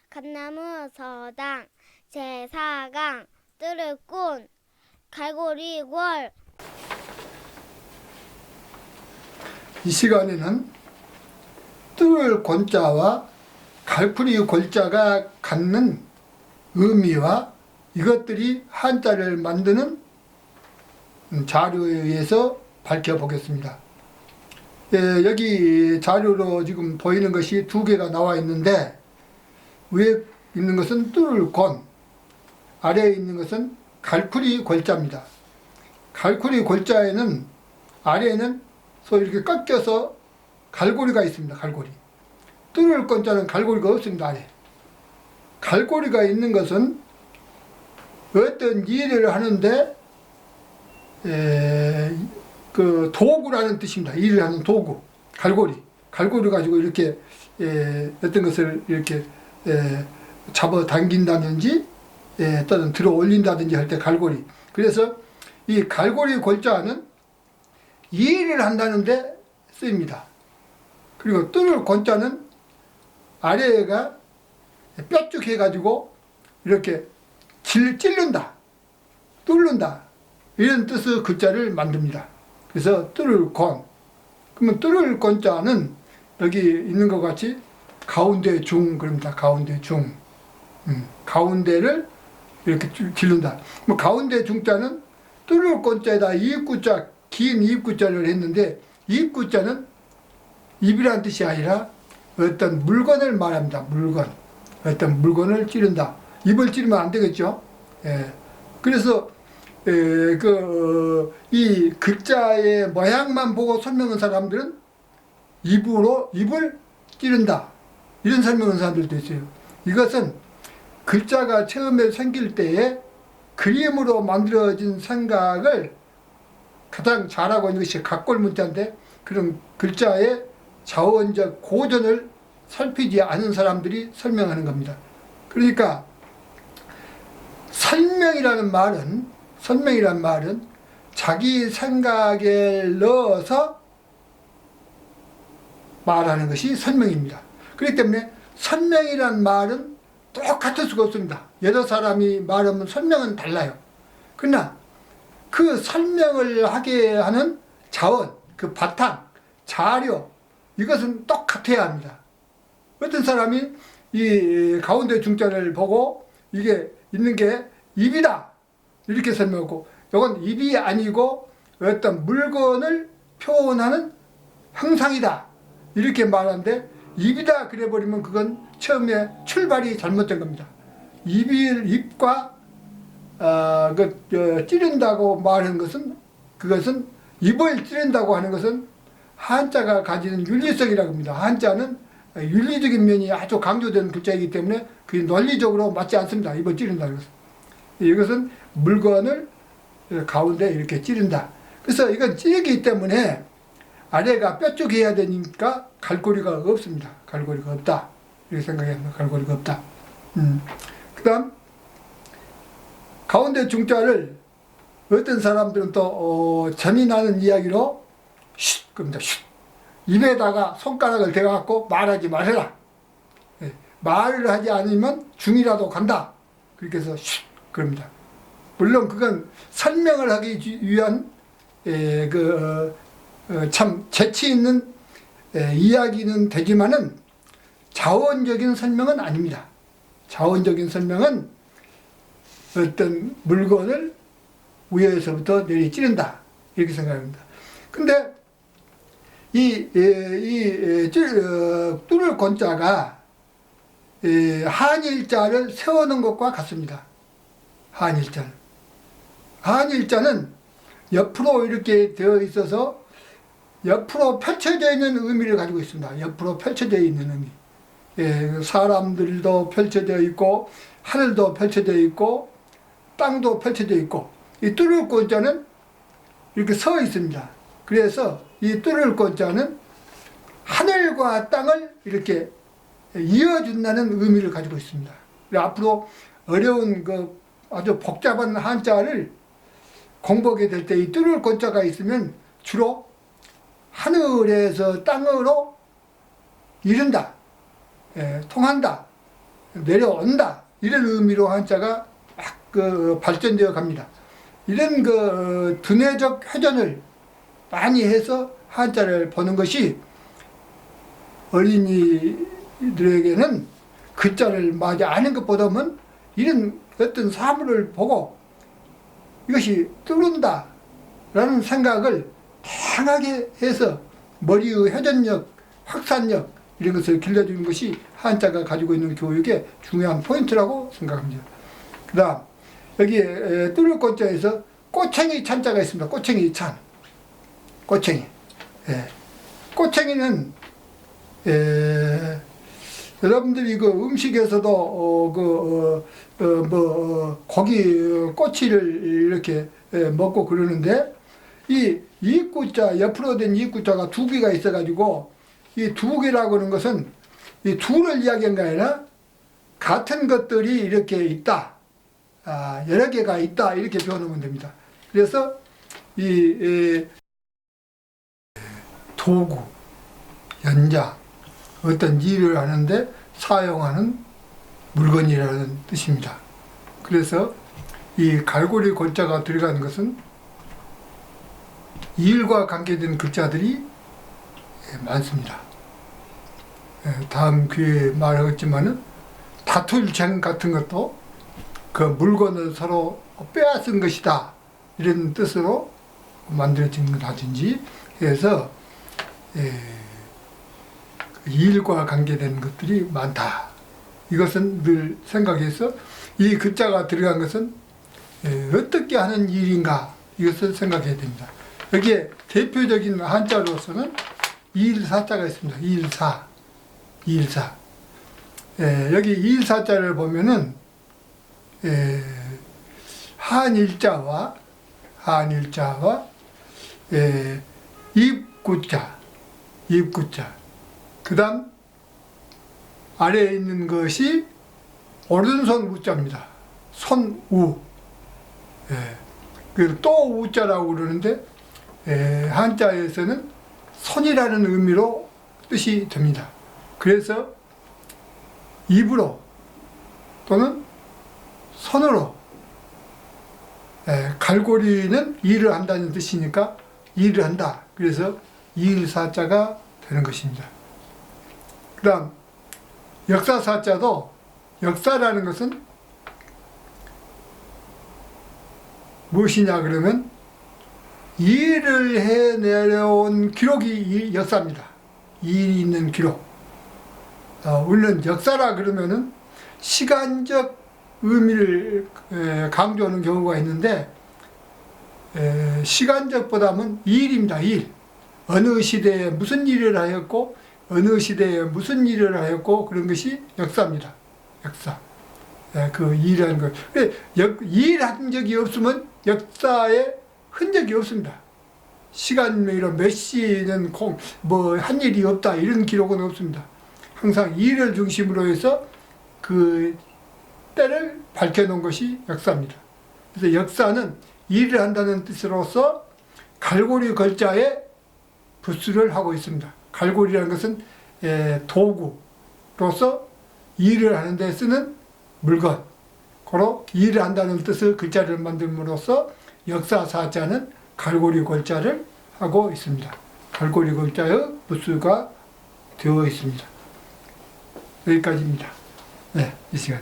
감나무 서당 제4강 뜰을꾼 갈고리 월. 이 시간에는 뜰 권자와 갈풀이 골자가 갖는 의미와 이것들이 한자를 만드는 자료에 의해서 밝혀보겠습니다. 여기 자료로 지금 보이는 것이 두 개가 나와 있는데, 위에 있는 것은 뜰권, 아래에 있는 것은 갈풀이 골자입니다. 갈풀이 골자에는 아래에는 소위 이렇게 꺾여서 갈고리가 있습니다. 갈고리. 뜰권자는 갈고리가 없습니다. 아래. 갈고리가 있는 것은 어떤 일을 하는데 그 도구라는 뜻입니다. 일을 하는 도구, 갈고리. 갈고리 가지고 이렇게 어떤 것을 이렇게 잡아 당긴다든지 또는 들어 올린다든지 할 때 갈고리. 그래서 이 갈고리 골자는 일을 한다는데 쓰입니다. 그리고 뜰 권자는 아래가 뾰족해 가지고 이렇게 찔른다, 뚫는다 이런 뜻의 글자를 만듭니다. 그래서 뜰을 권. 그러면 뜰을 권자는 여기 있는 것 같이 가운데 중 그럽니다. 가운데 중. 가운데를 이렇게 찔른다. 뭐 가운데 중자는 뜰을 권자에다 이입구자, 긴 이입구자를 했는데, 이입구자는 입이라는 뜻이 아니라 어떤 물건을 말합니다. 물건. 어떤 물건을 찌른다. 입을 찌르면 안 되겠죠. 그래서 이 글자의 모양만 보고 설명한 사람들은 입을 찌른다 이런 설명한 사람들도 있어요. 이것은 글자가 처음에 생길 때에 그림으로 만들어진 생각을 가장 잘하고 있는 것이 각골문자인데, 그런 글자의 자원적 고전을 살피지 않은 사람들이 설명하는 겁니다. 그러니까 설명이라는 말은 자기 생각에 넣어서 말하는 것이 설명입니다. 그렇기 때문에 설명이라는 말은 똑같을 수가 없습니다. 여러 사람이 말하면 설명은 달라요. 그러나 그 설명을 하게 하는 자원, 그 바탕, 자료, 이것은 똑같아야 합니다. 어떤 사람이 이 가운데 중자를 보고 이게 있는 게 입이다 이렇게 설명하고, 이건 입이 아니고 어떤 물건을 표현하는 형상이다 이렇게 말하는데, 입이다 그래버리면 그건 처음에 출발이 잘못된 겁니다. 입과 찌른다고 말하는 것은, 그것은 입을 찌른다고 하는 것은 한자가 가지는 윤리성이라고 합니다. 한자는 윤리적인 면이 아주 강조되는 글자이기 때문에 그게 논리적으로 맞지 않습니다. 입을 찌른다는 것은. 이것은 물건을 가운데 이렇게 찌른다. 그래서 이건 찌르기 때문에 아래가 뾰족해야 되니까 갈고리가 없습니다. 갈고리가 없다 이렇게 생각합니다. 갈고리가 없다. 그 다음 가운데 중자를 어떤 사람들은 또 재미나는 이야기로 쉿 그럽니다. 쉿. 입에다가 손가락을 대갖고 말하지 말아라. 말을 하지 않으면 중이라도 간다. 그렇게 해서 쉿 그럽니다. 물론 그건 설명을 하기 위한 참 재치 있는 이야기는 되지만은 자원적인 설명은 아닙니다. 자원적인 설명은 어떤 물건을 위에서부터 내리 찌른다 이렇게 생각합니다. 근데 뜰을 권자가 한일자를 세우는 것과 같습니다. 한일자는 옆으로 이렇게 되어 있어서 옆으로 펼쳐져 있는 의미를 가지고 있습니다. 옆으로 펼쳐져 있는 의미. 사람들도 펼쳐져 있고 하늘도 펼쳐져 있고 땅도 펼쳐져 있고, 이 뜰을 권자는 이렇게 서 있습니다. 그래서 이 뜰을 권자는 하늘과 땅을 이렇게 이어준다는 의미를 가지고 있습니다. 앞으로 어려운 아주 복잡한 한자를 공부하게 될 때 이 뜰을 권자가 있으면 주로 하늘에서 땅으로 이른다, 통한다, 내려온다 이런 의미로 한자가 막 그 발전되어 갑니다. 이런 그 두뇌적 회전을 많이 해서 한자를 보는 것이 어린이들에게는 글자를 많이 아는 것보다는 이런 어떤 사물을 보고 이것이 뜨른다 라는 생각을 다양하게 해서 머리의 회전력, 확산력 이런 것을 길러주는 것이 한자가 가지고 있는 교육의 중요한 포인트라고 생각합니다. 그 다음 여기에 뚫을 꽃자에서 꼬챙이 찬자가 있습니다. 꼬챙이 찬. 꼬챙이. 예. 꼬챙이는 여러분들이 그 음식에서도 고기 꼬치를 이렇게 먹고 그러는데 이 이구자 옆으로 된 이구자가 두 개가 있어가지고 이 두 개라고 하는 것은 이 둘을 이야기한 게 아니라 같은 것들이 이렇게 있다. 여러 개가 있다 이렇게 표현하면 됩니다. 그래서 이 도구, 연자 어떤 일을 하는데 사용하는 물건이라는 뜻입니다. 그래서 이 갈고리 골자가 들어가는 것은 일과 관계된 글자들이 많습니다. 다음 기회에 말하겠지만은 다툴쟁 같은 것도 그 물건을 서로 빼앗은 것이다 이런 뜻으로 만들어진 것이라든지 해서 일과 관계된 것들이 많다. 이것은 늘 생각해서 이 글자가 들어간 것은 어떻게 하는 일인가 이것을 생각해야 됩니다. 여기에 대표적인 한자로서는 이일사자가 있습니다. 이일사. 여기 이일사자를 보면은 한일자와 입구자 그 다음 아래에 있는 것이 오른손 우자입니다. 손우. 또 우자라고 그러는데 한자에서는 손이라는 의미로 뜻이 됩니다. 그래서 입으로 또는 손으로 갈고리는 일을 한다는 뜻이니까 일을 한다. 그래서 일사자가 되는 것입니다. 그 다음 역사사자도 역사라는 것은 무엇이냐 그러면 일을 해내려온 기록이 역사입니다. 일이 있는 기록. 우리는 역사라 그러면은 시간적 의미를 강조하는 경우가 있는데 시간적보다는 일입니다. 일. 어느 시대에 무슨 일을 하였고 어느 시대에 무슨 일을 하였고 그런 것이 역사입니다. 역사. 그 일이라는 것. 일한 적이 없으면 역사에 흔적이 없습니다. 시간이로 몇 시는 한 일이 없다 이런 기록은 없습니다. 항상 일을 중심으로 해서 그 때를 밝혀놓은 것이 역사입니다. 그래서 역사는 일을 한다는 뜻으로서 갈고리 글자에 부수를 하고 있습니다. 갈고리라는 것은 도구로서 일을 하는 데 쓰는 물건, 고로 일을 한다는 뜻의 글자를 만듦으로써 역사사자는 갈고리 골자를 하고 있습니다. 갈고리 골자의 부수가 되어 있습니다. 여기까지입니다. 네, 이 시간.